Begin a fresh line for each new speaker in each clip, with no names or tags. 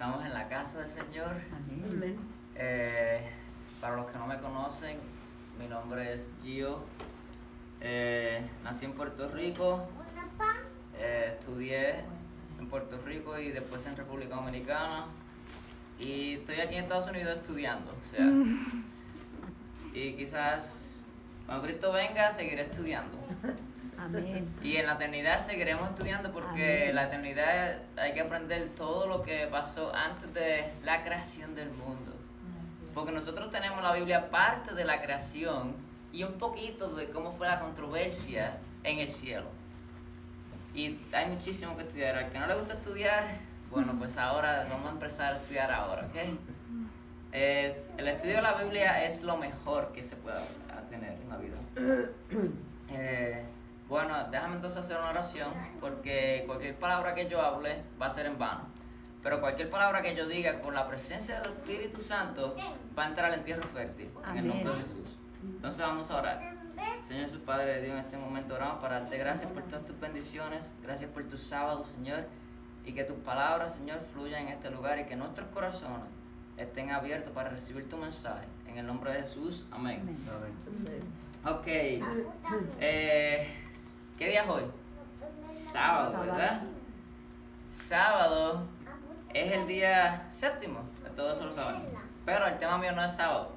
Estamos en la casa del Señor.
Amén.
Para los que no me conocen, mi nombre es Gio. Nací en Puerto Rico. Estudié en Puerto Rico y después en República Dominicana. Y estoy aquí en Estados Unidos estudiando. O sea, y quizás cuando Cristo venga seguiré estudiando.
Amén.
Y en la eternidad seguiremos estudiando porque en la eternidad hay que aprender todo lo que pasó antes de la creación del mundo. Porque nosotros tenemos la Biblia parte de la creación y un poquito de cómo fue la controversia en el cielo. Y hay muchísimo que estudiar. Al que no le gusta estudiar, bueno, pues ahora vamos a empezar a estudiar ahora, ¿ok? El estudio de la Biblia es lo mejor que se pueda tener en la vida. Bueno, déjame entonces hacer una oración, porque cualquier palabra que yo hable va a ser en vano. Pero cualquier palabra que yo diga con la presencia del Espíritu Santo va a entrar en tierra fértil, en el nombre de Jesús. Entonces vamos a orar. Señor Jesús, Padre de Dios, en este momento oramos para darte gracias por todas tus bendiciones, gracias por tus sábados, Señor, y que tus palabras, Señor, fluyan en este lugar y que nuestros corazones estén abiertos para recibir tu mensaje. En el nombre de Jesús, amén. Ok, ¿qué día es hoy? Sábado, ¿verdad? Sábado es el día séptimo, de todos los sábados. Pero el tema mío no es sábado.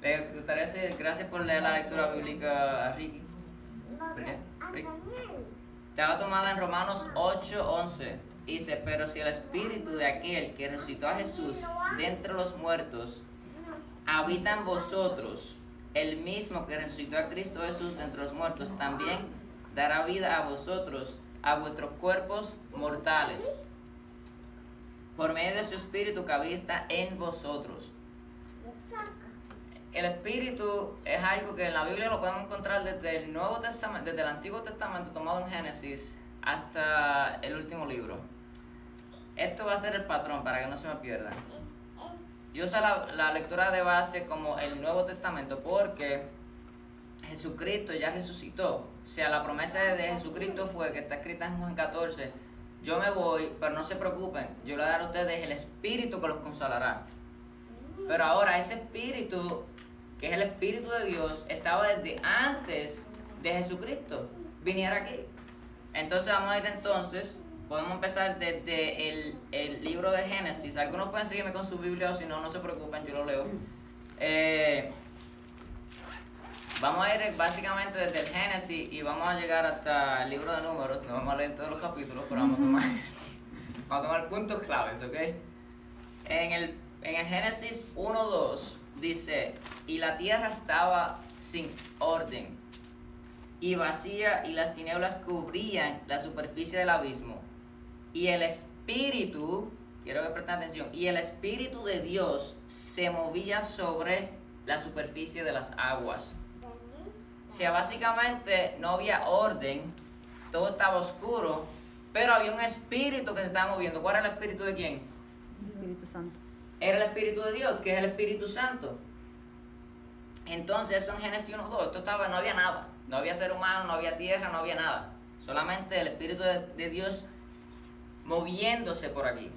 Le gustaría decir gracias por leer la lectura bíblica a Ricky. Ricky. Estaba tomada en Romanos 8:11. Dice, pero si el espíritu de aquel que resucitó a Jesús de entre los muertos habita en vosotros, el mismo que resucitó a Cristo Jesús de entre los muertos, también dará vida a vosotros, a vuestros cuerpos mortales, por medio de su espíritu que habita en vosotros. El espíritu es algo que en la Biblia lo podemos encontrar desde el Nuevo Testamento, desde el Antiguo Testamento tomado en Génesis hasta el último libro. Esto va a ser el patrón para que no se me pierdan. Yo uso la lectura de base como el Nuevo Testamento porque Jesucristo ya resucitó. O sea, la promesa de Jesucristo fue que está escrita en Juan 14. Yo me voy, pero no se preocupen. Yo le daré a ustedes el Espíritu que los consolará. Pero ahora ese Espíritu, que es el Espíritu de Dios, estaba desde antes de Jesucristo viniera aquí. Entonces vamos a ir entonces, podemos empezar desde el libro de Génesis. Algunos pueden seguirme con su Biblia o si no, no se preocupen, yo lo leo. Vamos a ir básicamente desde el Génesis y vamos a llegar hasta el libro de Números. No vamos a leer todos los capítulos, pero vamos a tomar puntos claves, ¿ok? En el Génesis 1:2 dice, y la tierra estaba sin orden y vacía, y las tinieblas cubrían la superficie del abismo, y el Espíritu, quiero que presten atención, y el Espíritu de Dios se movía sobre la superficie de las aguas. O sea, básicamente no había orden, todo estaba oscuro, pero había un espíritu que se estaba moviendo. ¿Cuál era el espíritu de quién?
El Espíritu Santo.
Era el Espíritu de Dios, que es el Espíritu Santo. Entonces eso en Génesis 1:2, no había nada, no había ser humano, no había tierra, no había nada, solamente el Espíritu de Dios moviéndose por aquí.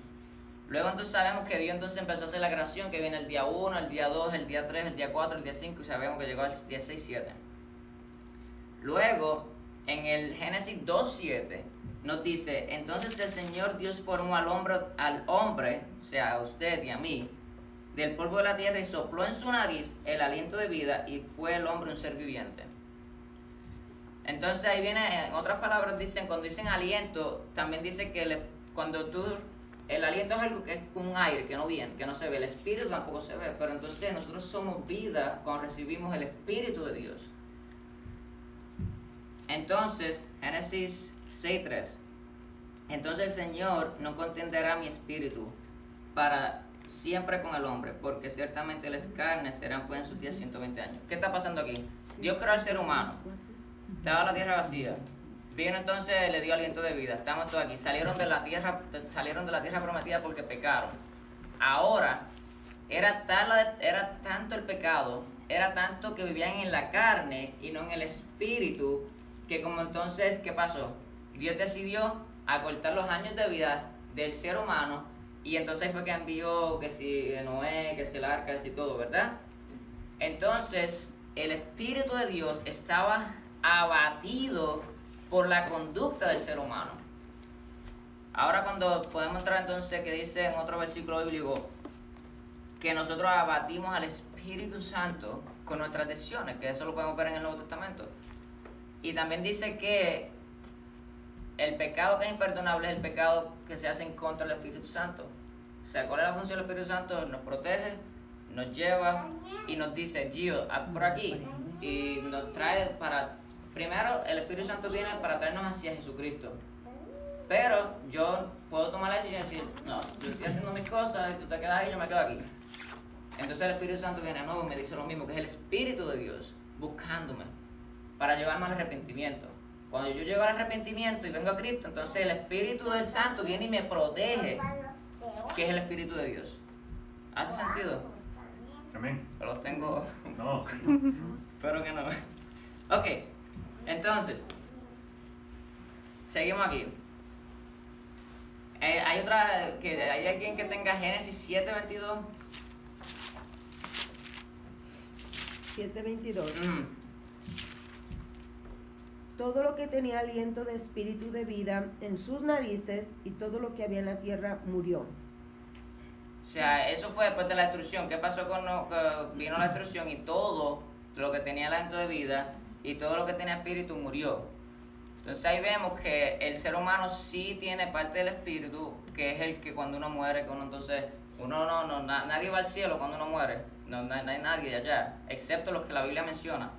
Luego entonces sabemos que Dios entonces empezó a hacer la creación, que viene el día 1, el día 2, el día 3, el día 4, el día 5, y sabemos que llegó al día 6, 7. Luego, en el Génesis 2:7, nos dice, entonces el Señor Dios formó al hombre, o sea, a usted y a mí, del polvo de la tierra y sopló en su nariz el aliento de vida y fue el hombre un ser viviente. Entonces ahí viene, en otras palabras cuando dicen aliento, también dice que el aliento es algo que es un aire que no viene, que no se ve, el espíritu tampoco se ve, pero entonces nosotros somos vida cuando recibimos el Espíritu de Dios. Entonces, Génesis 6:3. Entonces el Señor no contenderá mi espíritu para siempre con el hombre, porque ciertamente las carnes serán pues en sus días 120 años. ¿Qué está pasando aquí? Dios creó al ser humano. Estaba la tierra vacía. Vino entonces, le dio aliento de vida. Estamos todos aquí. Salieron de la tierra prometida porque pecaron. Ahora, era tanto el pecado, era tanto que vivían en la carne y no en el espíritu, que como entonces, ¿qué pasó? Dios decidió acortar los años de vida del ser humano Y entonces ahí fue que envió que si Noé, que si el arca, que si todo, ¿verdad? Entonces el Espíritu de Dios estaba abatido por la conducta del ser humano. Ahora cuando podemos entrar entonces que dice en otro versículo bíblico que nosotros abatimos al Espíritu Santo con nuestras decisiones, que eso lo podemos ver en el Nuevo Testamento. Y también dice que el pecado que es imperdonable es el pecado que se hace en contra del Espíritu Santo. O sea, ¿cuál es la función del Espíritu Santo? Nos protege, nos lleva y nos dice, Gio, haz por aquí. Y nos trae para... Primero, el Espíritu Santo viene para traernos hacia Jesucristo. Pero yo puedo tomar la decisión de decir, no, yo estoy haciendo mis cosas, y tú te quedas ahí y yo me quedo aquí. Entonces el Espíritu Santo viene de nuevo y me dice lo mismo, que es el Espíritu de Dios buscándome para llevarme al arrepentimiento. Cuando yo llego al arrepentimiento y vengo a Cristo, entonces el Espíritu del Santo viene y me protege, que es el Espíritu de Dios. ¿Hace sentido?
Amén.
Los tengo...
No.
Espero que no. Ok, entonces, seguimos aquí. ¿Hay alguien que tenga Génesis 7:22?
7:22. Todo lo que tenía aliento de espíritu de vida en sus narices y todo lo que había en la tierra murió.
O sea, eso fue después de la destrucción. ¿Qué pasó con vino la destrucción y todo lo que tenía aliento de vida y todo lo que tenía espíritu murió? Entonces ahí vemos que el ser humano sí tiene parte del espíritu, que es el que cuando uno muere, que uno entonces, nadie va al cielo cuando uno muere, no hay nadie allá, excepto los que la Biblia menciona.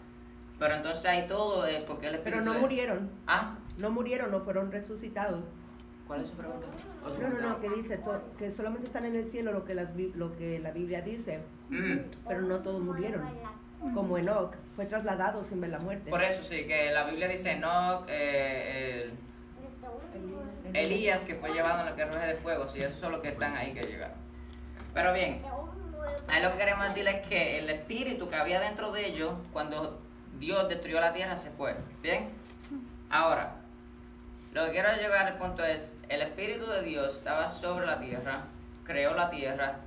Pero entonces hay todo, porque el espíritu...
Pero no murieron.
¿Ah?
No murieron, no fueron resucitados.
¿Cuál es su pregunta?
No, que dice que solamente están en el cielo lo que la Biblia dice, pero no todos murieron. Como Enoc, fue trasladado sin ver la muerte.
Por eso sí, que la Biblia dice Enoc, Elías, que fue llevado en el carruaje de fuego, sí, esos son los que están ahí que llegaron. Pero bien, ahí lo que queremos decirles es que el espíritu que había dentro de ellos, cuando Dios destruyó la tierra, se fue. ¿Bien? Ahora, lo que quiero llegar al punto es, el Espíritu de Dios estaba sobre la tierra, creó la tierra,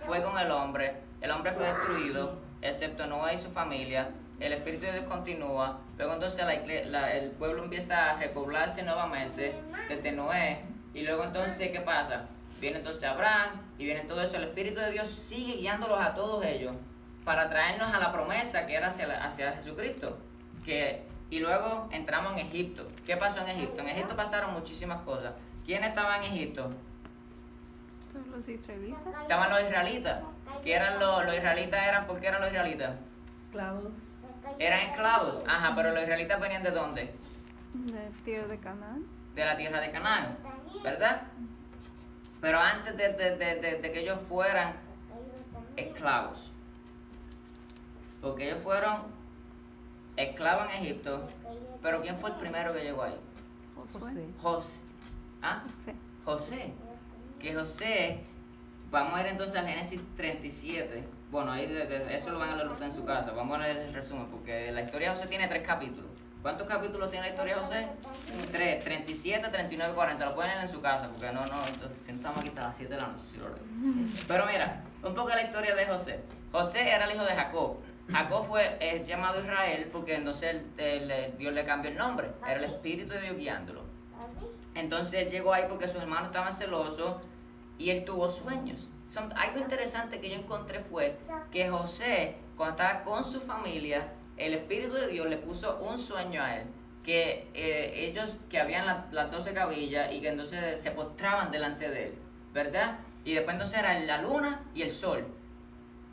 fue con el hombre fue destruido, excepto Noé y su familia, el Espíritu de Dios continúa, luego entonces el pueblo empieza a repoblarse nuevamente desde Noé, y luego entonces, ¿qué pasa? Viene entonces Abraham, y viene todo eso, el Espíritu de Dios sigue guiándolos a todos ellos, para traernos a la promesa que era hacia Jesucristo, y luego entramos en Egipto. ¿Qué pasó en Egipto? En Egipto pasaron muchísimas cosas. ¿Quién estaba en Egipto?
Todos los israelitas.
Estaban los israelitas. ¿Qué eran los israelitas? ¿Por qué eran los israelitas?
Esclavos.
Eran esclavos. Ajá, pero los israelitas venían ¿de dónde?
De tierra de Canaán.
De la tierra de Canaán, ¿verdad? Pero antes de que ellos fueran esclavos, porque ellos fueron esclavos en Egipto, pero ¿quién fue el primero que llegó ahí? José. Que José, vamos a ir entonces al Génesis 37. Bueno, ahí eso lo van a leer ustedes en su casa. Vamos a leer el resumen, porque la historia de José tiene 3 capítulos. ¿Cuántos capítulos tiene la historia de José? 3, 37, 39, 40. Lo pueden leer en su casa, porque si no estamos aquí hasta las 7 de la noche, si lo leen. Pero mira, un poco de la historia de José. José era el hijo de Jacob. Jacob fue llamado Israel porque entonces Dios le cambió el nombre. Era el Espíritu de Dios guiándolo. Entonces él llegó ahí porque sus hermanos estaban celosos y él tuvo sueños. Algo interesante que yo encontré fue que José, cuando estaba con su familia, el Espíritu de Dios le puso un sueño a él. Que ellos, que habían las 12 cabillas y que entonces se postraban delante de él, ¿verdad? Y después entonces era la luna y el sol.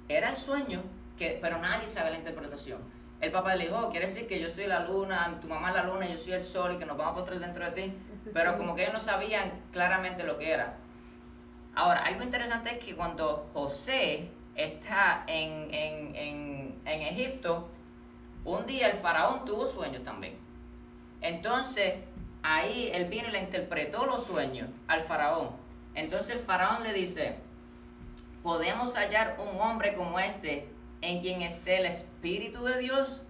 Era el sueño, pero nadie sabe la interpretación. El papá le dijo, quiere decir que yo soy la luna, tu mamá es la luna y yo soy el sol y que nos vamos a postrar dentro de ti. Pero como que ellos no sabían claramente lo que era. Ahora, algo interesante es que cuando José está en Egipto, un día el faraón tuvo sueños también. Entonces, ahí él vino y le interpretó los sueños al faraón. Entonces el faraón le dice, ¿podemos hallar un hombre como este en quien esté el Espíritu de Dios?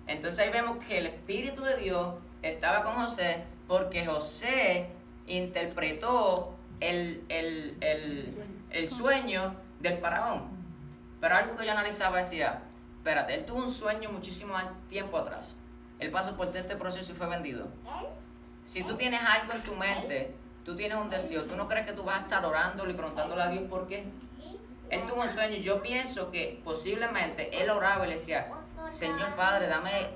Entonces ahí vemos que el Espíritu de Dios estaba con José porque José interpretó el sueño del faraón. Pero algo que yo analizaba decía, espérate, él tuvo un sueño muchísimo tiempo atrás. Él pasó por todo este proceso y fue vendido. Si tú tienes algo en tu mente, tú tienes un deseo, ¿tú no crees que tú vas a estar orándole y preguntándole a Dios por qué? Él tuvo un sueño y yo pienso que posiblemente él oraba y le decía, Señor Padre, dame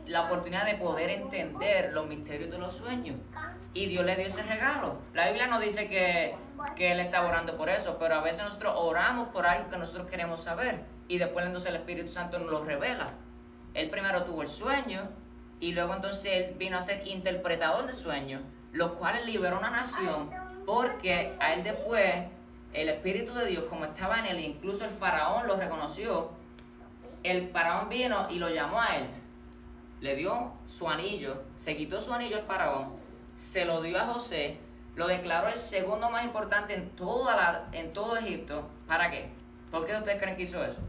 la oportunidad de poder entender los misterios de los sueños. Y Dios le dio ese regalo. La Biblia no dice que él estaba orando por eso, pero a veces nosotros oramos por algo que nosotros queremos saber y después entonces el Espíritu Santo nos lo revela. Él primero tuvo el sueño y luego entonces él vino a ser interpretador de sueños, lo cual liberó una nación porque a él después el Espíritu de Dios, como estaba en él, incluso el faraón lo reconoció, el faraón vino y lo llamó a él, le dio su anillo, se quitó su anillo al faraón, se lo dio a José, lo declaró el segundo más importante en todo Egipto. ¿Para qué? ¿Por qué ustedes creen que hizo eso?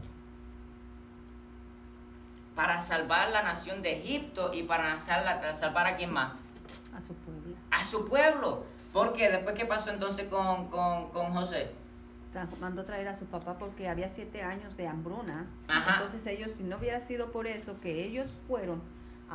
Para salvar la nación de Egipto y para salvar a quién más.
A su pueblo.
A su pueblo. Porque después, ¿qué pasó entonces con José?
Mandó traer a su papá porque había 7 años de hambruna.
Ajá.
Entonces ellos, si no hubiera sido por eso, que ellos fueron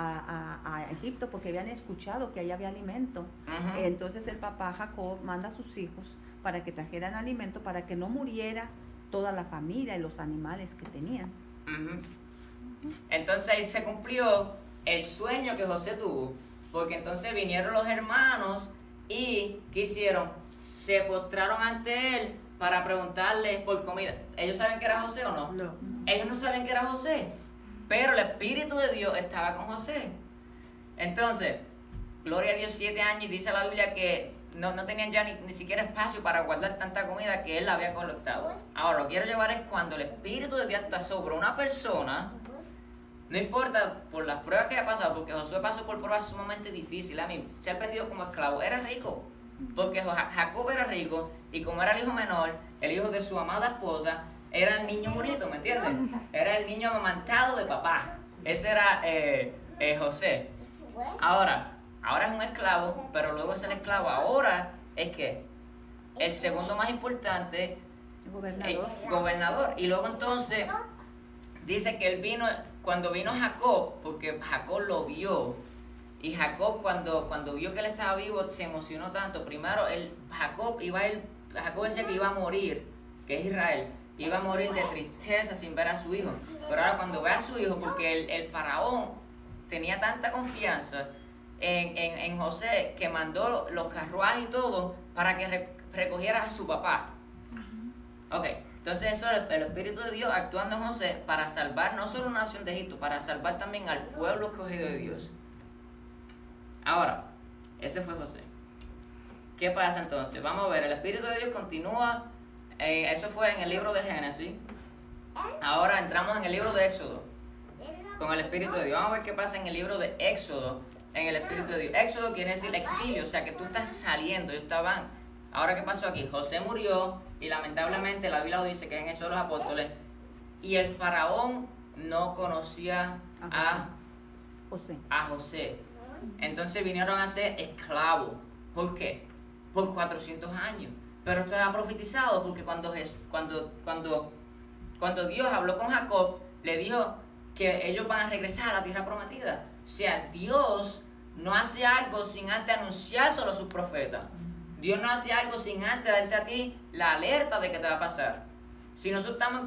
a Egipto porque habían escuchado que allá había alimento.
Ujú.
Entonces el papá Jacob manda a sus hijos para que trajeran alimento para que no muriera toda la familia y los animales que tenían.
Ujú. Entonces ahí se cumplió el sueño que José tuvo, porque entonces vinieron los hermanos y ¿qué hicieron? Se postraron ante él para preguntarle por comida. ¿Ellos saben que era José o no?
No.
Ellos no saben que era José, pero el Espíritu de Dios estaba con José. Entonces, gloria a Dios, 7 años, y dice la Biblia que no tenían ya ni siquiera espacio para guardar tanta comida que él la había colectado. Ahora, lo que quiero llevar es cuando el Espíritu de Dios está sobre una persona, no importa por las pruebas que haya pasado, porque Josué pasó por pruebas sumamente difíciles. A mí, ser vendido como esclavo, era rico, porque Jacob era rico, y como era el hijo menor, el hijo de su amada esposa, era el niño bonito, ¿me entiendes? Era el niño amamantado de papá. Ese era José. Ahora es un esclavo, pero luego es el esclavo. Ahora es que el segundo más importante, gobernador. Y luego entonces dice que él vino, cuando vino Jacob, porque Jacob lo vio, y Jacob cuando vio que él estaba vivo se emocionó tanto. Primero Jacob decía que iba a morir, que es Israel, iba a morir de tristeza sin ver a su hijo. Pero ahora cuando ve a su hijo, porque el faraón tenía tanta confianza en José que mandó los carruajes y todo para que recogiera a su papá. Ok, entonces eso es el Espíritu de Dios actuando en José para salvar no solo una nación de Egipto, para salvar también al pueblo escogido de Dios. Ahora, ese fue José. ¿Qué pasa entonces? Vamos a ver, el Espíritu de Dios continúa, eso fue en el libro de Génesis. Ahora entramos en el libro de Éxodo, con el Espíritu de Dios. Vamos a ver qué pasa en el libro de Éxodo, en el Espíritu de Dios. Éxodo quiere decir exilio, o sea que tú estás saliendo, ellos estaban. Ahora, ¿qué pasó aquí? José murió y lamentablemente la Biblia lo dice que en Hechos de los Apóstoles, y el faraón no conocía a José. Entonces vinieron a ser esclavos. ¿Por qué? Por 400 años. Pero esto era profetizado porque cuando Dios habló con Jacob, le dijo que ellos van a regresar a la tierra prometida. O sea, Dios no hace algo sin antes anunciárselo a sus profetas. Dios no hace algo sin antes darte a ti la alerta de que te va a pasar. Si nosotros estamos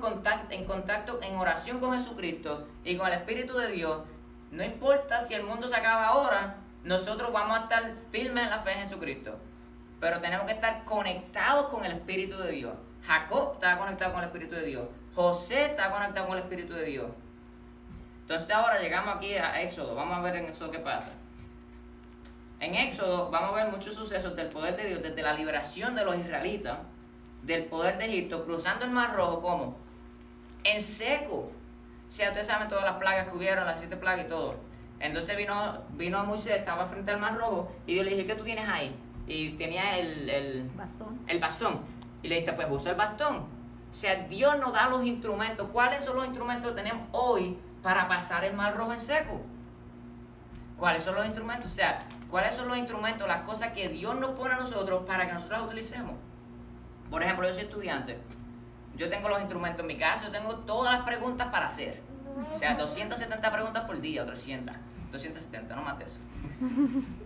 en contacto, en oración con Jesucristo y con el Espíritu de Dios, no importa si el mundo se acaba ahora, nosotros vamos a estar firmes en la fe en Jesucristo. Pero tenemos que estar conectados con el Espíritu de Dios. Jacob estaba conectado con el Espíritu de Dios. José estaba conectado con el Espíritu de Dios. Entonces ahora llegamos aquí a Éxodo. Vamos a ver en Éxodo qué pasa. En Éxodo vamos a ver muchos sucesos del poder de Dios, desde la liberación de los israelitas, del poder de Egipto, cruzando el Mar Rojo, ¿cómo? En seco. O sea, ustedes saben todas las plagas que hubieron, las 7 plagas y todo. Entonces vino Moisés, estaba frente al Mar Rojo, y Dios le dije, ¿qué tú tienes ahí? Y tenía el bastón. Y le dice, pues usa el bastón. O sea, Dios nos da los instrumentos. ¿Cuáles son los instrumentos que tenemos hoy para pasar el Mar Rojo en seco? ¿Cuáles son los instrumentos? O sea, cuáles son los instrumentos, las cosas que Dios nos pone a nosotros para que nosotros las utilicemos. Por ejemplo, yo soy estudiante, yo tengo los instrumentos en mi casa, yo tengo todas las preguntas para hacer. O sea, 270 preguntas por día, o 300, 270, no más de eso.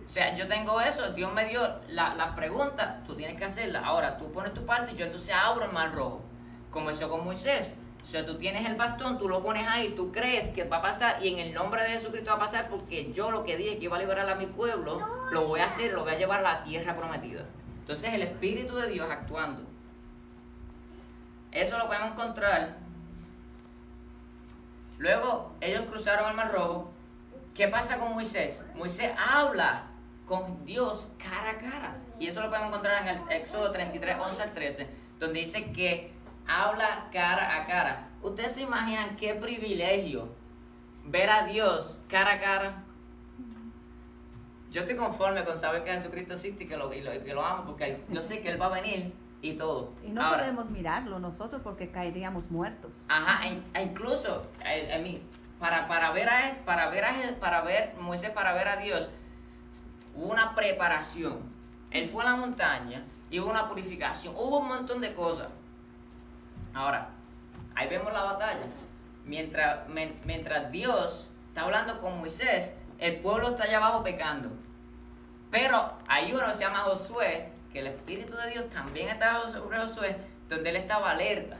O sea, yo tengo eso, Dios me dio las preguntas, tú tienes que hacerlas. Ahora, tú pones tu parte y yo entonces abro el mar rojo, como hizo con Moisés. O sea, tú tienes el bastón, tú lo pones ahí, tú crees que va a pasar y en el nombre de Jesucristo va a pasar porque yo lo que dije que iba a liberar a mi pueblo, lo voy a hacer, lo voy a llevar a la tierra prometida. Entonces el Espíritu de Dios actuando. Eso lo podemos encontrar. Luego ellos cruzaron el mar rojo. ¿Qué pasa con Moisés? Moisés habla con Dios cara a cara. Y eso lo podemos encontrar en el Éxodo 33, 11 al 13, donde dice que habla cara a cara. ¿Ustedes se imaginan qué privilegio ver a Dios cara a cara? Yo estoy conforme con saber que Jesucristo existe y que lo amo, porque yo sé que Él va a venir y todo.
Y no
Ahora,
podemos mirarlo nosotros porque caeríamos muertos.
ajá, incluso para ver Moisés, para ver a Dios, hubo una preparación. Él fue a la montaña y hubo una purificación, hubo un montón de cosas. Ahora, ahí vemos la batalla. Mientras Dios está hablando con Moisés, el pueblo está allá abajo pecando. Pero hay uno que se llama Josué, que el Espíritu de Dios también estaba sobre Josué, donde él estaba alerta.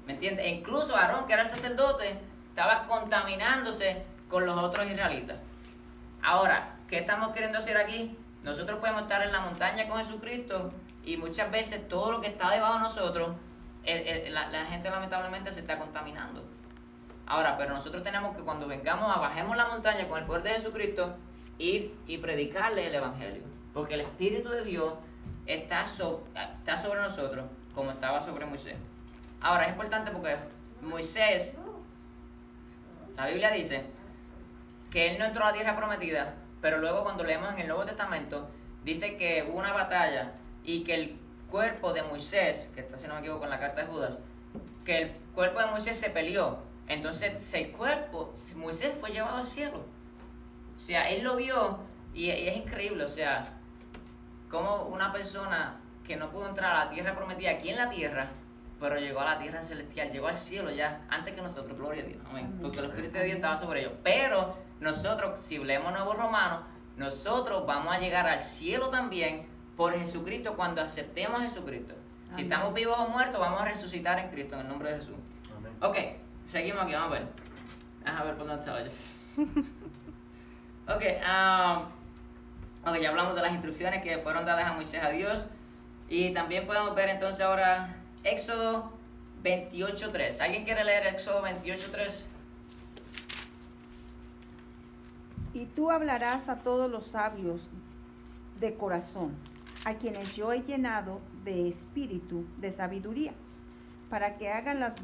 ¿Me entiendes? E incluso Aarón, que era el sacerdote, estaba contaminándose con los otros israelitas. Ahora, ¿qué estamos queriendo hacer aquí? Nosotros podemos estar en la montaña con Jesucristo y muchas veces todo lo que está debajo de nosotros, la gente lamentablemente se está contaminando. Ahora, pero nosotros tenemos que cuando bajemos la montaña con el poder de Jesucristo, ir y predicarles el Evangelio. Porque el Espíritu de Dios está sobre nosotros como estaba sobre Moisés. Ahora, es importante porque Moisés, la Biblia dice que él no entró a la tierra prometida, pero luego cuando leemos en el Nuevo Testamento, dice que hubo una batalla y que el cuerpo de Moisés, que está, si no me equivoco, en la carta de Judas, que el cuerpo de Moisés se peleó. Entonces Moisés fue llevado al cielo. O sea, él lo vio y es increíble, o sea, como una persona que no pudo entrar a la tierra prometida aquí en la tierra, pero llegó a la tierra celestial, llegó al cielo ya antes que nosotros, gloria a Dios, amén, porque el Espíritu de Dios estaba sobre ellos. Pero nosotros, si leemos Nuevos Romanos, nosotros vamos a llegar al cielo también por Jesucristo cuando aceptemos a Jesucristo. Amén. Si estamos vivos o muertos, vamos a resucitar en Cristo, en el nombre de Jesús. Amén. Ok, seguimos aquí, vamos a ver. Déjame ver por dónde estaba yo. Ok, ya hablamos de las instrucciones que fueron dadas a Moisés a Dios. Y también podemos ver entonces ahora Éxodo 28.3. ¿Alguien quiere leer Éxodo 28.3?
Y tú hablarás a todos los sabios de corazón, a quienes yo he llenado de espíritu de sabiduría, para que hagan las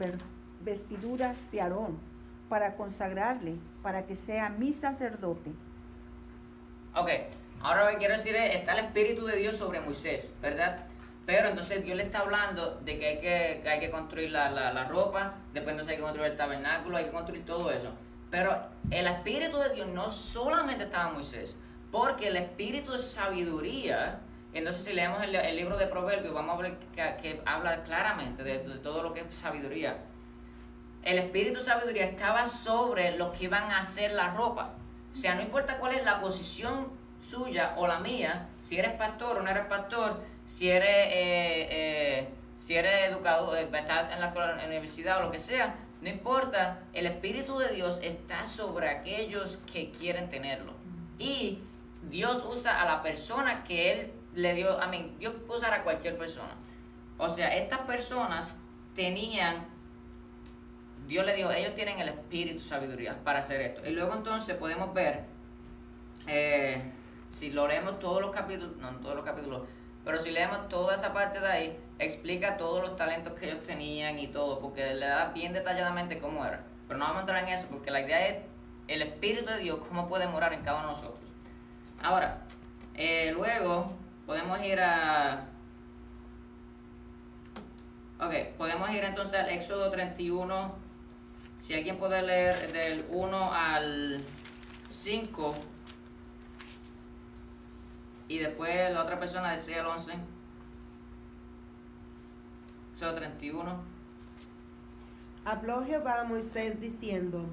vestiduras de Aarón, para consagrarle, para que sea mi sacerdote.
Ok, ahora lo que quiero decir es, está el Espíritu de Dios sobre Moisés, ¿verdad? Pero entonces Dios le está hablando de que hay que construir la ropa, después entonces hay que construir el tabernáculo, hay que construir todo eso. Pero el Espíritu de Dios no solamente estaba en Moisés, porque el Espíritu de sabiduría, entonces si leemos el libro de Proverbios, vamos a ver que habla claramente de todo lo que es sabiduría. El Espíritu de sabiduría estaba sobre los que iban a hacer la ropa. O sea, no importa cuál es la posición suya o la mía, si eres pastor o no eres pastor, si eres educador, estás en la escuela, en la universidad o lo que sea, no importa, el Espíritu de Dios está sobre aquellos que quieren tenerlo. Y Dios usa a la persona que Él le dio, Dios puede usar a cualquier persona. O sea, estas personas Dios le dijo, ellos tienen el espíritu de sabiduría para hacer esto. Y luego entonces podemos ver, si lo leemos todos los capítulos, no todos los capítulos, pero si leemos toda esa parte de ahí, explica todos los talentos que ellos tenían y todo, porque le da bien detalladamente cómo era. Pero no vamos a entrar en eso, porque la idea es el Espíritu de Dios, cómo puede morar en cada uno de nosotros. Ahora, luego podemos ir podemos ir entonces al Éxodo 31. Si alguien puede leer del 1 al 5. Y después la otra persona del 6 al 11. Éxodo 31.
Habló Jehová a Moisés diciendo: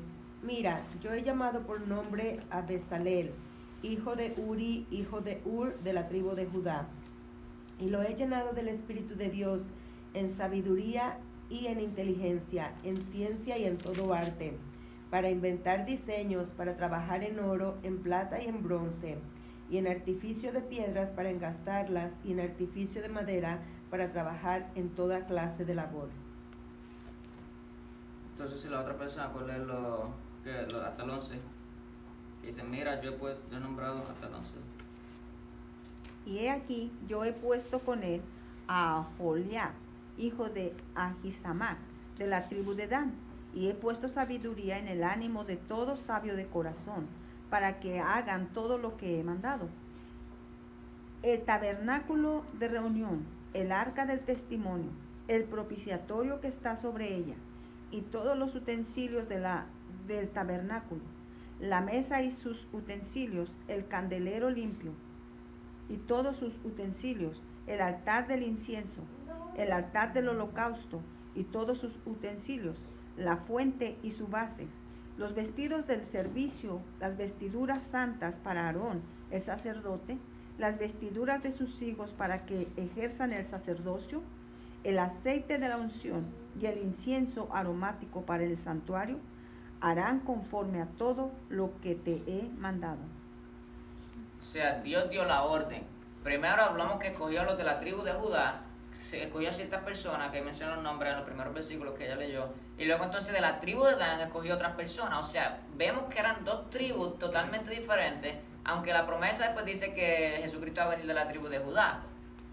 Mira, yo he llamado por nombre a Bezalel, hijo de Uri, hijo de Ur, de la tribu de Judá, y lo he llenado del Espíritu de Dios en sabiduría y en inteligencia, en ciencia y en todo arte, para inventar diseños, para trabajar en oro, en plata y en bronce, y en artificio de piedras para engastarlas, y en artificio de madera para trabajar en toda clase de labor.
Entonces, si la otra persona puede leerlo hasta el 11, que dice: Mira, yo he nombrado hasta el 11.
Y he aquí, yo he puesto con él a Aholiab, hijo de Ahisamac, de la tribu de Dan, y he puesto sabiduría en el ánimo de todo sabio de corazón, para que hagan todo lo que he mandado. El tabernáculo de reunión, el arca del testimonio, el propiciatorio que está sobre ella, y todos los utensilios del tabernáculo, la mesa y sus utensilios, el candelero limpio, y todos sus utensilios, el altar del incienso, el altar del holocausto, y todos sus utensilios, la fuente y su base, los vestidos del servicio, las vestiduras santas para Aarón, el sacerdote, las vestiduras de sus hijos para que ejerzan el sacerdocio, el aceite de la unción y el incienso aromático para el santuario, harán conforme a todo lo que te he mandado.
O sea, Dios dio la orden. Primero hablamos que escogió a los de la tribu de Judá, se escogió a ciertas personas que mencionan los nombres en los primeros versículos que ella leyó, y luego entonces de la tribu de Dan escogió a otras personas. O sea, vemos que eran dos tribus totalmente diferentes, aunque la promesa después dice que Jesucristo va a venir de la tribu de Judá.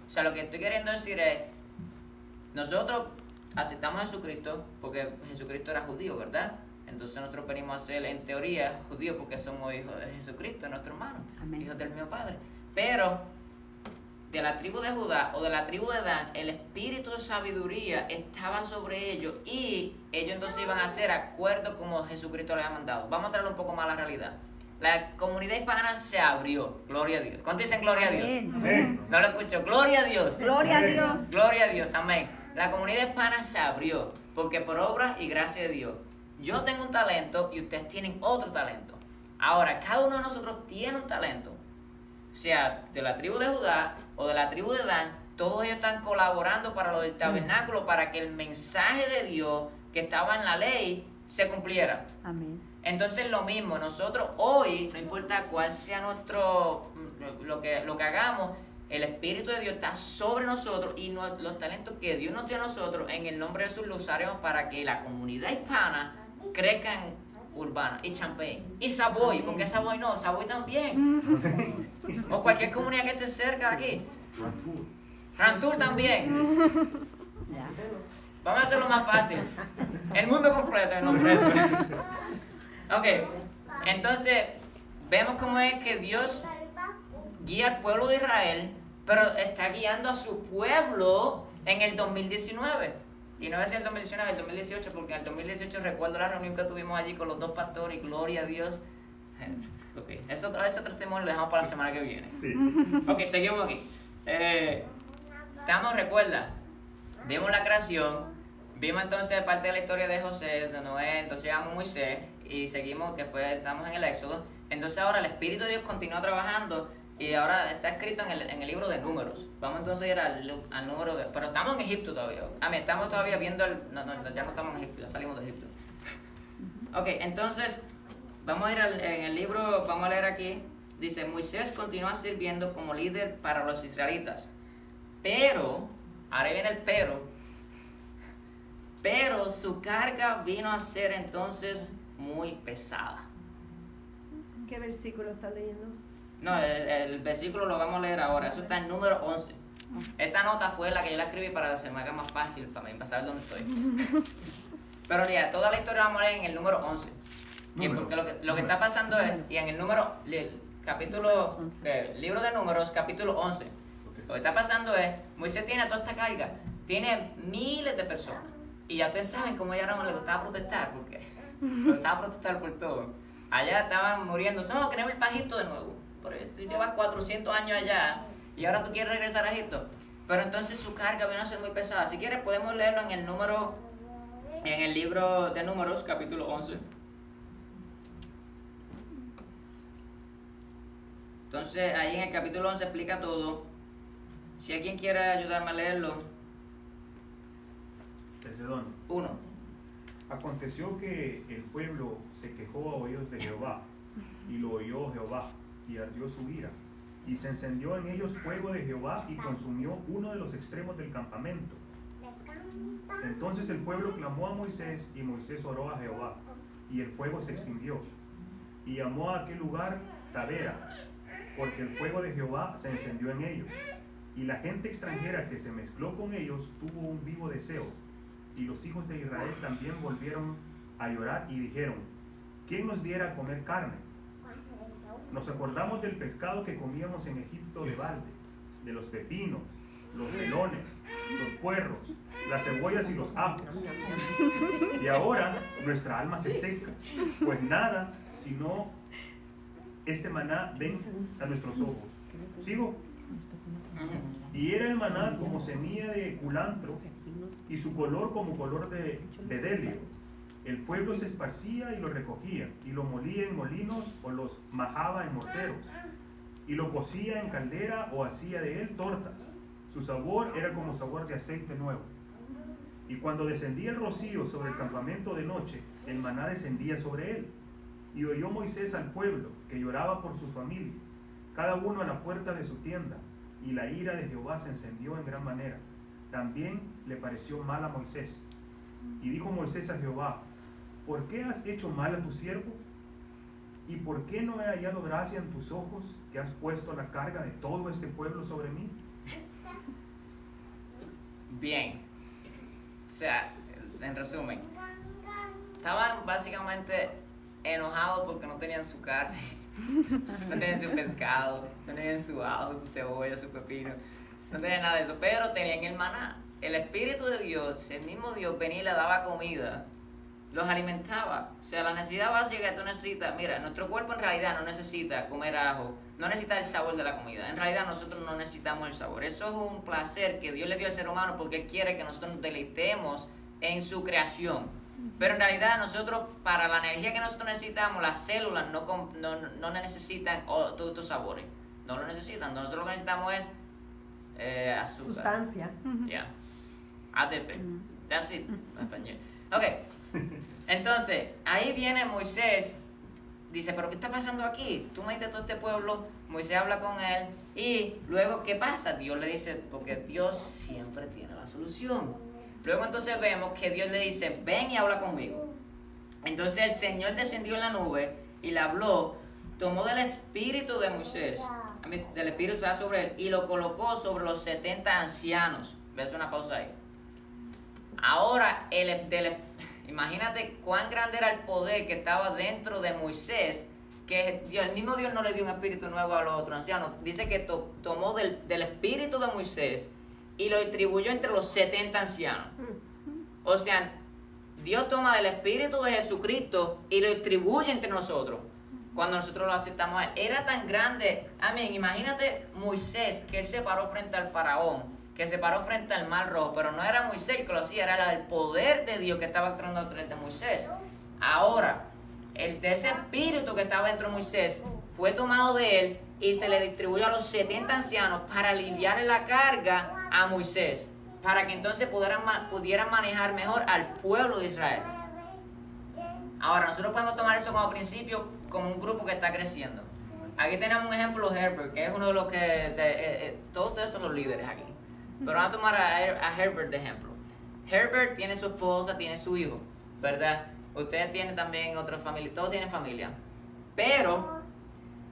O sea, lo que estoy queriendo decir es, nosotros aceptamos a Jesucristo porque Jesucristo era judío, ¿verdad? Entonces nosotros venimos a ser, en teoría, judíos porque somos hijos de Jesucristo, nuestro hermano,
Amén.
hijos del mismo Padre. Pero de la tribu de Judá o de la tribu de Dan, el espíritu de sabiduría estaba sobre ellos y ellos entonces iban a hacer acuerdo como Jesucristo les ha mandado. Vamos a traerlo un poco más a la realidad. La comunidad hispana se abrió, gloria a Dios. ¿Cuántos dicen gloria a Dios?
Amén.
No lo escucho, gloria a Dios.
Gloria a Dios.
Gloria a Dios, amén. La comunidad hispana se abrió porque por obra y gracia de Dios. Yo tengo un talento y ustedes tienen otro talento. Ahora, cada uno de nosotros tiene un talento. Sea de la tribu de Judá o de la tribu de Dan, todos ellos están colaborando para lo del tabernáculo, para que el mensaje de Dios que estaba en la ley se cumpliera.
Amén.
Entonces lo mismo, nosotros hoy, no importa cuál sea lo que hagamos, el Espíritu de Dios está sobre nosotros y los talentos que Dios nos dio a nosotros, en el nombre de Jesús lo usaremos para que la comunidad hispana crezca en Urbana y Champaign y Savoy, porque Savoy no, Savoy también, o cualquier comunidad que esté cerca de aquí, Rantoul también. Vamos a hacerlo más fácil, el mundo completo, el nombre. Ok, entonces vemos cómo es que Dios guía al pueblo de Israel, pero está guiando a su pueblo en el 2019. Y no es el 2019, el 2018, porque en el 2018 recuerdo la reunión que tuvimos allí con los dos pastores y gloria a Dios. Ok, ese otro testimonio lo dejamos para la semana que viene.
Sí.
Ok, seguimos aquí. Recuerda, vimos la creación, vimos entonces parte de la historia de José, de Noé, entonces llegamos a Moisés y seguimos, estamos en el Éxodo. Entonces ahora el Espíritu de Dios continúa trabajando y ahora está escrito en el libro de Números. Vamos entonces a ir al número de... Pero estamos en Egipto todavía. Estamos todavía viendo ya no estamos en Egipto, ya salimos de Egipto. Ok, entonces vamos a ir en el libro, vamos a leer aquí. Dice, Moisés continúa sirviendo como líder para los israelitas. Pero, ahora viene el pero su carga vino a ser entonces muy pesada.
¿Qué versículo está leyendo?
No, el versículo lo vamos a leer ahora. Eso está en número 11. Esa nota fue la que yo la escribí para que se me haga más fácil para mí, para saber dónde estoy. Pero ya, toda la historia la vamos a leer en el número 11. Y porque lo que está pasando es, y en el número, libro de Números, capítulo 11. Lo que está pasando es, Moisés tiene toda esta carga, tiene miles de personas. Y ya ustedes saben cómo ella no le gustaba protestar, porque le gustaba protestar por todo. Allá estaban muriendo, no, queremos ir para Egipto de nuevo. pero tú llevas 400 años allá y ahora tú quieres regresar a Egipto. Pero entonces su carga vino a ser muy pesada. Si quieres podemos leerlo en el libro de Números, capítulo 11. Entonces ahí en el capítulo 11 explica todo. Si alguien quiere ayudarme a leerlo.
Desde dónde.
1.
Aconteció que el pueblo se quejó a oídos de Jehová, y lo oyó Jehová, y ardió su ira, y se encendió en ellos fuego de Jehová, y consumió uno de los extremos del campamento. Entonces el pueblo clamó a Moisés, y Moisés oró a Jehová, y el fuego se extinguió, y llamó a aquel lugar Tabera, porque el fuego de Jehová se encendió en ellos, y la gente extranjera que se mezcló con ellos tuvo un vivo deseo. Y los hijos de Israel también volvieron a llorar y dijeron: ¿quién nos diera a comer carne? Nos acordamos del pescado que comíamos en Egipto de balde, de los pepinos, los melones, los puerros, las cebollas y los ajos. Y ahora nuestra alma se seca, pues nada sino este maná ven a nuestros ojos. ¿Sigo? Y era el maná como semilla de culantro, y su color como color de delio. El pueblo se esparcía y lo recogía, y lo molía en molinos o los majaba en morteros, y lo cocía en caldera o hacía de él tortas. Su sabor era como sabor de aceite nuevo. Y cuando descendía el rocío sobre el campamento de noche, el maná descendía sobre él. Y oyó Moisés al pueblo, que lloraba por sus familias, cada uno a la puerta de su tienda, y la ira de Jehová se encendió en gran manera. También le pareció mal a Moisés. Y dijo Moisés a Jehová: ¿por qué has hecho mal a tu siervo? ¿Y por qué no he hallado gracia en tus ojos, que has puesto la carga de todo este pueblo sobre mí?
Bien. O sea, en resumen, estaban básicamente enojados porque no tenían su carne, no tenían su pescado, no tenían su ajo, su cebolla, su pepino, no tenían nada de eso, pero tenían el maná. El Espíritu de Dios, el mismo Dios, venía y le daba comida, los alimentaba. O sea, la necesidad básica que tú necesitas, mira, nuestro cuerpo en realidad no necesita comer ajo, no necesita el sabor de la comida. En realidad nosotros no necesitamos el sabor. Eso es un placer que Dios le dio al ser humano porque quiere que nosotros nos deleitemos en su creación. Pero en realidad nosotros, para la energía que nosotros necesitamos, las células no necesitan todos estos sabores. No lo necesitan. Nosotros lo que necesitamos es azúcar.
Sustancia.
Ya. ATP. That's it. En español. Ok. Entonces, ahí viene Moisés. Dice, ¿pero qué está pasando aquí? Tú me diste todo este pueblo. Moisés habla con él. Y luego, ¿qué pasa? Dios le dice, porque Dios siempre tiene la solución. Luego entonces vemos que Dios le dice, ven y habla conmigo. Entonces el Señor descendió en la nube y le habló, tomó del espíritu de Moisés, del espíritu que estaba sobre él, y lo colocó sobre los 70 ancianos. ¿Ves? Una pausa ahí. Ahora, imagínate cuán grande era el poder que estaba dentro de Moisés, que el mismo Dios no le dio un espíritu nuevo a los otros ancianos. Dice que tomó del espíritu de Moisés y lo distribuyó entre los 70 ancianos. O sea, Dios toma del espíritu de Jesucristo y lo distribuye entre nosotros. Cuando nosotros lo aceptamos, era tan grande. Amén. Imagínate Moisés, que él se paró frente al faraón, que se paró frente al mar rojo, pero no era Moisés que lo hacía, era el poder de Dios que estaba actuando a través de Moisés. Ahora, de ese espíritu que estaba dentro de Moisés fue tomado de él y se le distribuyó a los 70 ancianos para aliviar la carga a Moisés, para que entonces pudieran manejar mejor al pueblo de Israel. Ahora, nosotros podemos tomar eso como principio, como un grupo que está creciendo. Aquí tenemos un ejemplo, Herbert, que es uno de los que... todos ustedes son los líderes aquí. Pero vamos a tomar a Herbert de ejemplo. Herbert tiene su esposa, tiene su hijo, ¿verdad? Ustedes tienen también otra familia, todos tienen familia. Pero,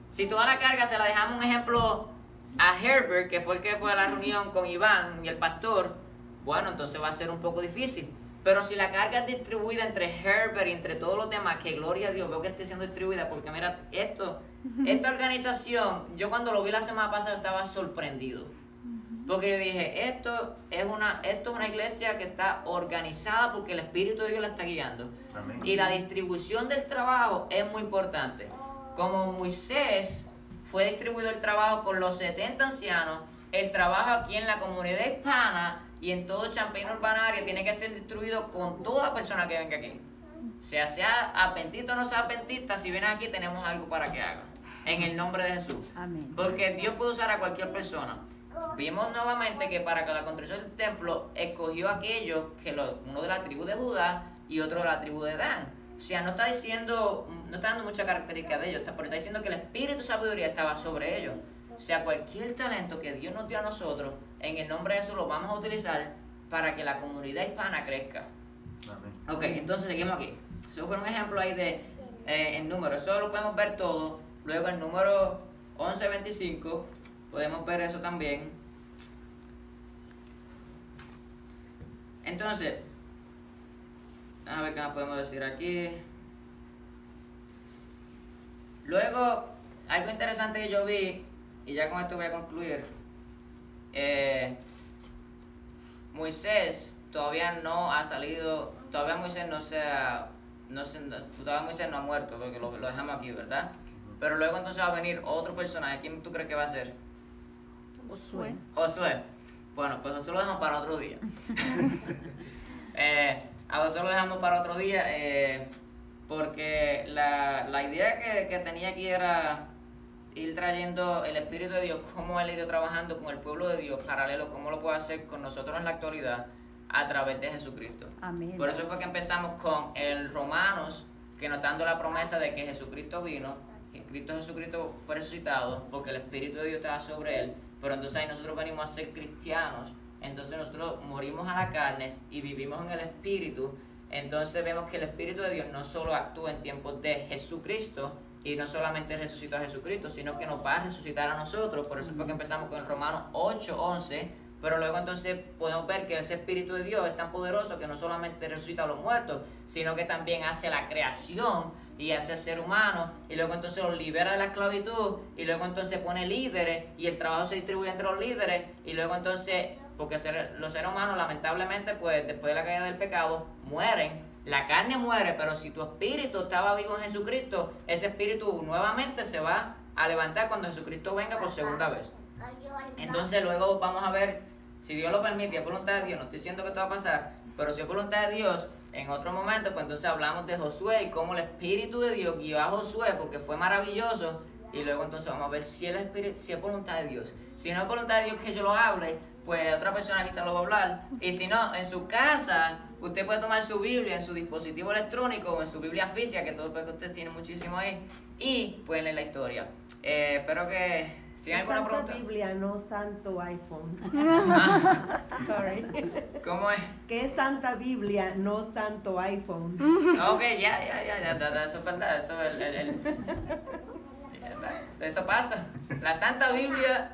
si toda la carga se la dejamos, un ejemplo, a Herbert, que fue el que fue a la reunión con Iván y el pastor, bueno, entonces va a ser un poco difícil. Pero si la carga es distribuida entre Herbert y entre todos los demás, que gloria a Dios, veo que esté siendo distribuida, porque mira, esta organización, yo cuando lo vi la semana pasada estaba sorprendido. Porque yo dije, esto es una iglesia que está organizada porque el Espíritu de Dios la está guiando.
Amén.
Y la distribución del trabajo es muy importante. Como Moisés fue distribuido el trabajo con los 70 ancianos. El trabajo aquí en la comunidad hispana y en todo Champaign Urban Area tiene que ser distribuido con toda persona que venga aquí. Sea adventista o no sea adventista, si vienes aquí tenemos algo para que hagan. En el nombre de Jesús.
Amén.
Porque Dios puede usar a cualquier persona. Vimos nuevamente que para que la construcción del templo escogió a aquellos, uno de la tribu de Judá y otro de la tribu de Dan. O sea, no está dando muchas características de ellos, pero está diciendo que el espíritu de sabiduría estaba sobre ellos. O sea, cualquier talento que Dios nos dio a nosotros, en el nombre de Jesús lo vamos a utilizar para que la comunidad hispana crezca.
Amén.
Ok, entonces seguimos aquí. Eso fue un ejemplo ahí de en números. Eso lo podemos ver todo. Luego el número 11:25 podemos ver eso también. Entonces, a ver qué más podemos decir aquí. Luego, algo interesante que yo vi, y ya con esto voy a concluir. Moisés todavía no ha salido, todavía Moisés todavía Moisés no ha muerto, porque lo dejamos aquí, ¿verdad? Pero luego entonces va a venir otro personaje. ¿Quién tú crees que va a ser?
Josué.
Josué. Bueno, pues Josué lo dejamos para otro día. A Josué lo dejamos para otro día porque la idea que tenía aquí era ir trayendo el Espíritu de Dios, cómo Él ha ido trabajando con el pueblo de Dios paralelo, cómo lo puede hacer con nosotros en la actualidad a través de Jesucristo.
Amén.
Por eso fue que empezamos con el Romanos, que nos está dando la promesa de que Jesucristo vino, que Jesucristo fue resucitado, porque el Espíritu de Dios estaba sobre Él. Pero entonces ahí nosotros venimos a ser cristianos, entonces nosotros morimos a la carne y vivimos en el Espíritu. Entonces vemos que el Espíritu de Dios no solo actúa en tiempos de Jesucristo, y no solamente resucitó a Jesucristo, sino que nos va a resucitar a nosotros. Por eso fue que empezamos con el Romanos 8:11, pero luego entonces podemos ver que ese Espíritu de Dios es tan poderoso que no solamente resucita a los muertos, sino que también hace la creación y hace al ser humano, y luego entonces los libera de la esclavitud, y luego entonces pone líderes, y el trabajo se distribuye entre los líderes, y luego entonces, porque los seres humanos lamentablemente pues después de la caída del pecado mueren. La carne muere, pero si tu espíritu estaba vivo en Jesucristo, ese espíritu nuevamente se va a levantar cuando Jesucristo venga por segunda vez. Entonces luego vamos a ver, si Dios lo permite, es voluntad de Dios, no estoy diciendo que esto va a pasar, pero si es voluntad de Dios, en otro momento, pues entonces hablamos de Josué y cómo el Espíritu de Dios guió a Josué porque fue maravilloso, y luego entonces vamos a ver si es voluntad de Dios. Si no es voluntad de Dios que yo lo hable, pues otra persona quizás lo va a hablar, y si no, en su casa, usted puede tomar su Biblia en su dispositivo electrónico o en su Biblia física, que todo porque usted tiene muchísimo ahí, y pueden leer la historia. Espero que si hay alguna
Santa
pregunta.
Biblia, no santo iPhone.
Ah,
Sorry.
¿cómo es?
¿Qué es Santa Biblia, no santo iPhone?
Ok, ya, eso es verdad, eso eso pasa. La Santa Biblia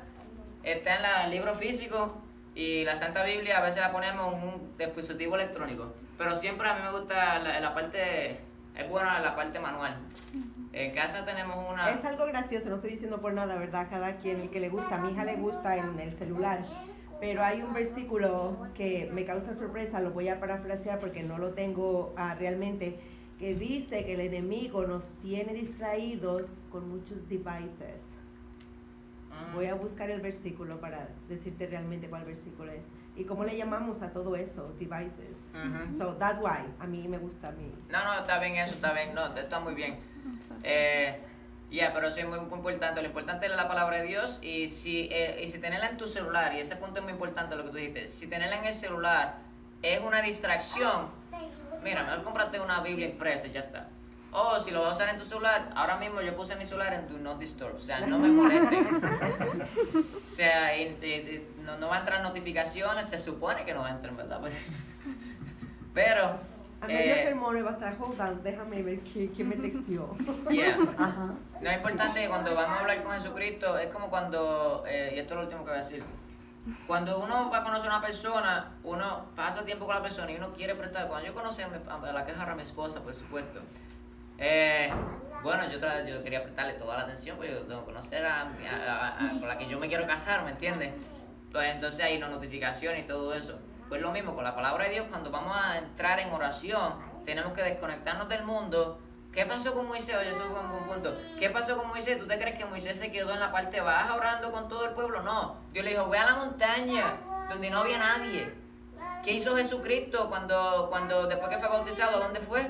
está en el libro físico, y la Santa Biblia a veces la ponemos en un dispositivo electrónico, pero siempre a mí me gusta la parte, es buena la parte manual. En casa tenemos una...
Es algo gracioso, no estoy diciendo por nada, ¿verdad? Cada quien, el que le gusta, a mi hija le gusta en el celular, pero hay un versículo que me causa sorpresa, lo voy a parafrasear porque no lo tengo realmente, que dice que el enemigo nos tiene distraídos con muchos devices. Voy a buscar el versículo para decirte realmente cuál versículo es. ¿Y cómo le llamamos a todo eso? Devices.
Ujú.
So, that's why. A mí me gusta a mí.
No, está bien eso, está bien, no, está muy bien. Pero sí es muy importante, lo importante es la palabra de Dios, y si tenerla en tu celular, y ese punto es muy importante lo que tú dijiste, si tenerla en el celular es una distracción, mira, mejor cómprate una Biblia impresa y ya está. O si lo vas a usar en tu celular, ahora mismo yo puse mi celular en Do Not Disturb, o sea, no me molesten. O sea, no va a entrar notificaciones, se supone que no va a entrar, ¿verdad? Pero...
A medio sermón va a estar, hold on, déjame ver quién me textió.
Yeah.
Ajá.
Lo importante es que cuando vamos a hablar con Jesucristo, es como cuando, y esto es lo último que voy a decir, cuando uno va a conocer a una persona, uno pasa tiempo con la persona y uno quiere prestar. Cuando yo conocí a la quejarra a mi esposa, por supuesto, bueno, yo quería prestarle toda la atención, porque yo tengo que conocer con la que yo me quiero casar, ¿me entiendes? Pues entonces hay una notificación y todo eso. Pues lo mismo con la palabra de Dios, cuando vamos a entrar en oración, tenemos que desconectarnos del mundo, ¿Qué pasó con Moisés? Oye, eso fue un buen punto. ¿Qué pasó con Moisés? ¿Tú te crees que Moisés se quedó en la parte baja orando con todo el pueblo? No. Dios le dijo, ve a la montaña donde no había nadie. ¿Qué hizo Jesucristo cuando después que fue bautizado? ¿Dónde fue?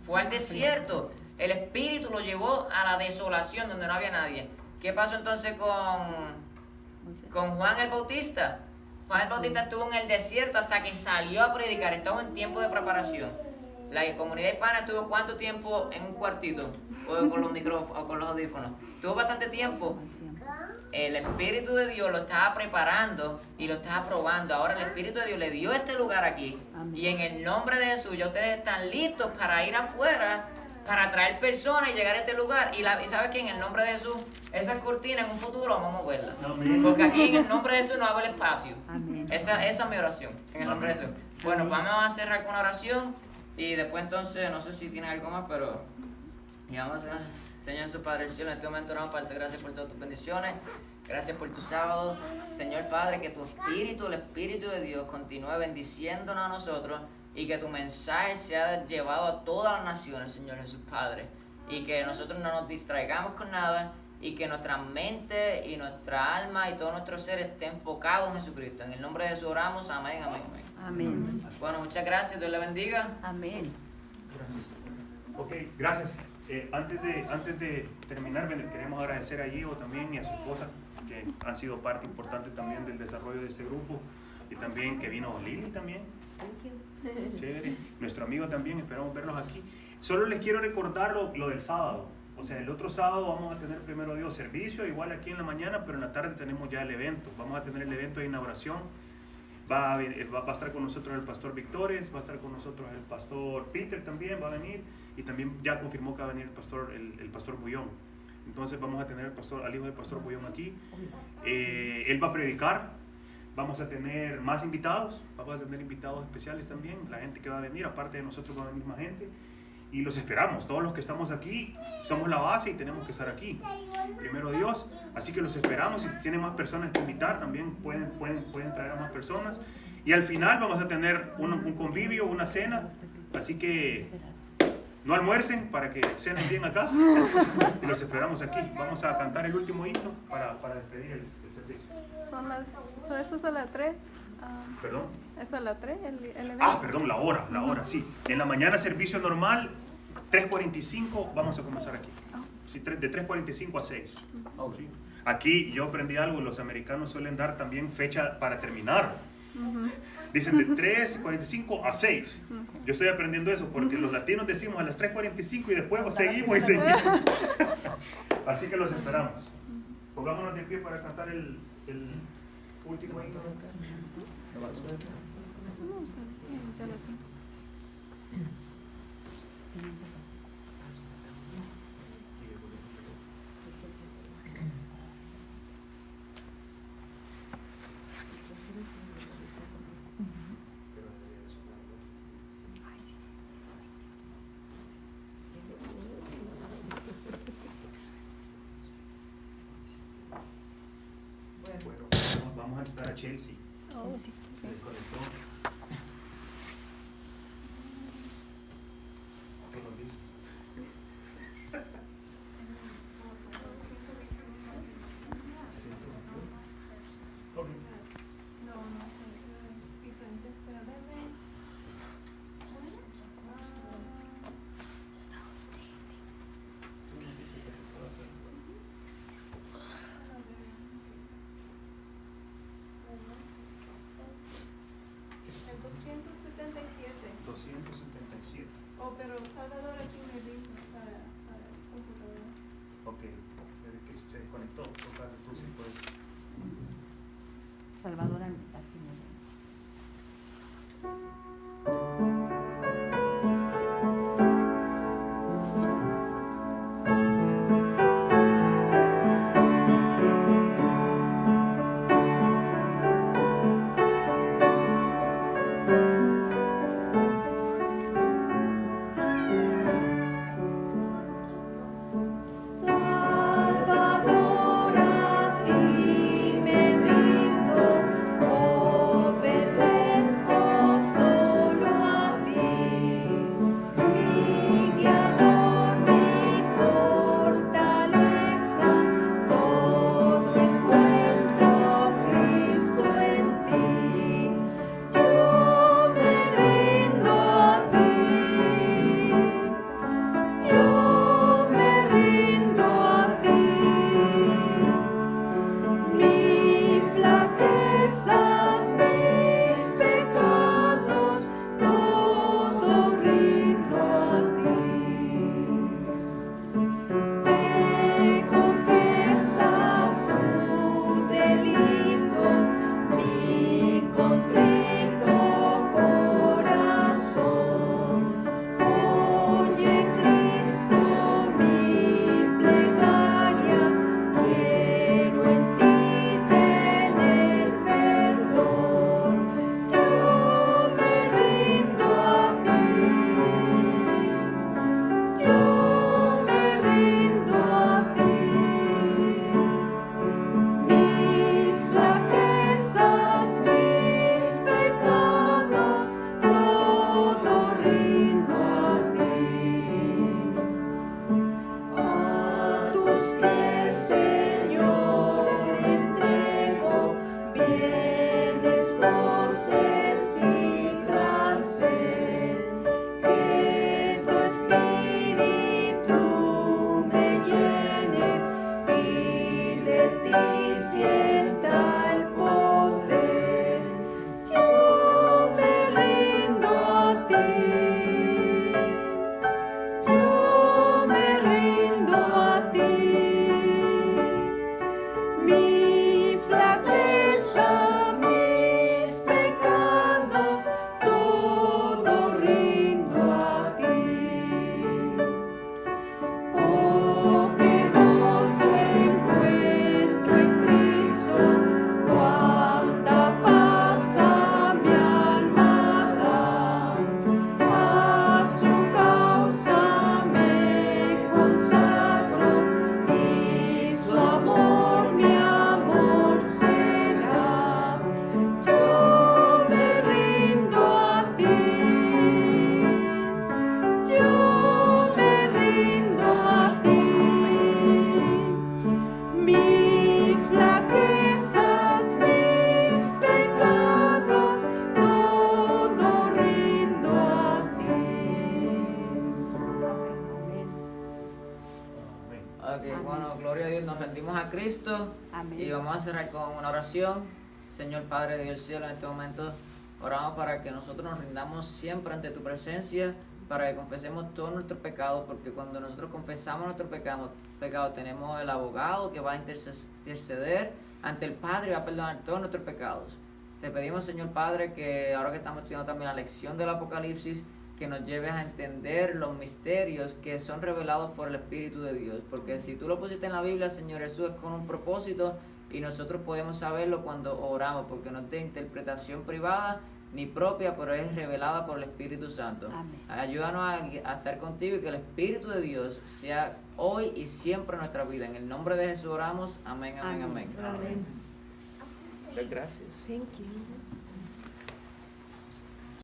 Fue al desierto. El Espíritu lo llevó a la desolación donde no había nadie. ¿Qué pasó entonces con Juan el Bautista? Juan el Bautista estuvo en el desierto hasta que salió a predicar. Estaba en tiempo de preparación. La comunidad hispana estuvo ¿cuánto tiempo en un cuartito? O con los micrófonos, o con los audífonos. Estuvo bastante tiempo. El Espíritu de Dios lo estaba preparando y lo estaba probando. Ahora el Espíritu de Dios le dio este lugar aquí.
Amén.
Y en el nombre de Jesús ya ustedes están listos para ir afuera, para traer personas y llegar a este lugar. Y sabes que en el nombre de Jesús, esas cortinas en un futuro vamos a moverlas.
Amén.
Porque aquí en el nombre de Jesús no abre el espacio.
Amén.
Esa es mi oración, en el nombre de Jesús. Bueno, vamos a cerrar con una oración y después entonces, no sé si tienen algo más, pero y vamos a Señor, su Padre del cielo, en este momento oramos para darte gracias por todas tus bendiciones. Gracias por tu sábado. Señor Padre, que tu Espíritu, el Espíritu de Dios, continúe bendiciéndonos a nosotros y que tu mensaje sea llevado a todas las naciones, Señor Jesús Padre. Y que nosotros no nos distraigamos con nada y que nuestra mente y nuestra alma y todo nuestro ser esté enfocado en Jesucristo. En el nombre de Jesús oramos. Amén, amén, amén.
Amén.
Bueno, muchas gracias. Dios le bendiga.
Amén.
Gracias. Ok, gracias. Antes de terminar, queremos agradecer a Gio también y a su esposa, que han sido parte importante también del desarrollo de este grupo, y también que vino Lili también. Chévere. Nuestro amigo también, esperamos verlos aquí. Solo les quiero recordar lo del sábado. O sea, el otro sábado vamos a tener, primero Dios, servicio, igual aquí en la mañana, pero en la tarde tenemos ya el evento. Vamos a tener el evento de inauguración. Va a estar con nosotros el pastor Victores, va a estar con nosotros el pastor Peter también, va a venir, y también ya confirmó que va a venir el pastor Bullón. Entonces vamos a tener al hijo del pastor Bullón aquí. Él va a predicar. Vamos a tener más invitados, vamos a tener invitados especiales también, la gente que va a venir, aparte de nosotros va a venir más gente. Y los esperamos, todos los que estamos aquí, somos la base y tenemos que estar aquí, primero Dios, así que los esperamos. Si tienen más personas que invitar, también pueden traer a más personas. Y al final vamos a tener un convivio, una cena, así que no almuercen para que cenen bien acá, y los esperamos aquí. Vamos a cantar el último himno para despedir el servicio.
Eso es a las 3.
¿Perdón?
Eso a las 3, el evento.
Perdón, la hora, sí. En la mañana servicio normal, 3:45, vamos a comenzar aquí. Sí, de 3:45 a 6. ¿Sí? Aquí yo aprendí algo, los americanos suelen dar también fecha para terminar. Dicen de 3:45 a 6. Yo estoy aprendiendo eso porque los latinos decimos a las 3:45 y después seguimos y seguimos. Así que los esperamos. Pongámonos de pie para cantar el último himno. Bueno, vamos a estar a Chelsea. Se desconectó. ¿Qué nos dices? Ok.
No sé, diferente, pero debe. El 277.
277.
Oh, pero Salvador aquí me dijo para el computador.
Ok. Que se desconectó. Tocar el cruce, pues.
Salvador aquí no sé.
Salvador, a ti me rindo.
Ok, bueno, gloria a Dios, nos rendimos a Cristo.
Amén.
Y vamos a cerrar con una oración. Señor Padre de Dios del cielo, en este momento oramos para que nosotros nos rindamos siempre ante tu presencia, para que confesemos todos nuestros pecados, porque cuando nosotros confesamos nuestros pecados, tenemos el abogado que va a interceder ante el Padre y va a perdonar todos nuestros pecados. Te pedimos, Señor Padre, que ahora que estamos estudiando también la lección del Apocalipsis, que nos lleves a entender los misterios que son revelados por el Espíritu de Dios. Porque si tú lo pusiste en la Biblia, Señor, eso es con un propósito y nosotros podemos saberlo cuando oramos, porque no es de interpretación privada ni propia, pero es revelada por el Espíritu Santo.
Amén.
Ayúdanos a estar contigo y que el Espíritu de Dios sea hoy y siempre en nuestra vida. En el nombre de Jesús oramos. Amén, amén, amén.
Amén.
Muchas gracias.
Thank you.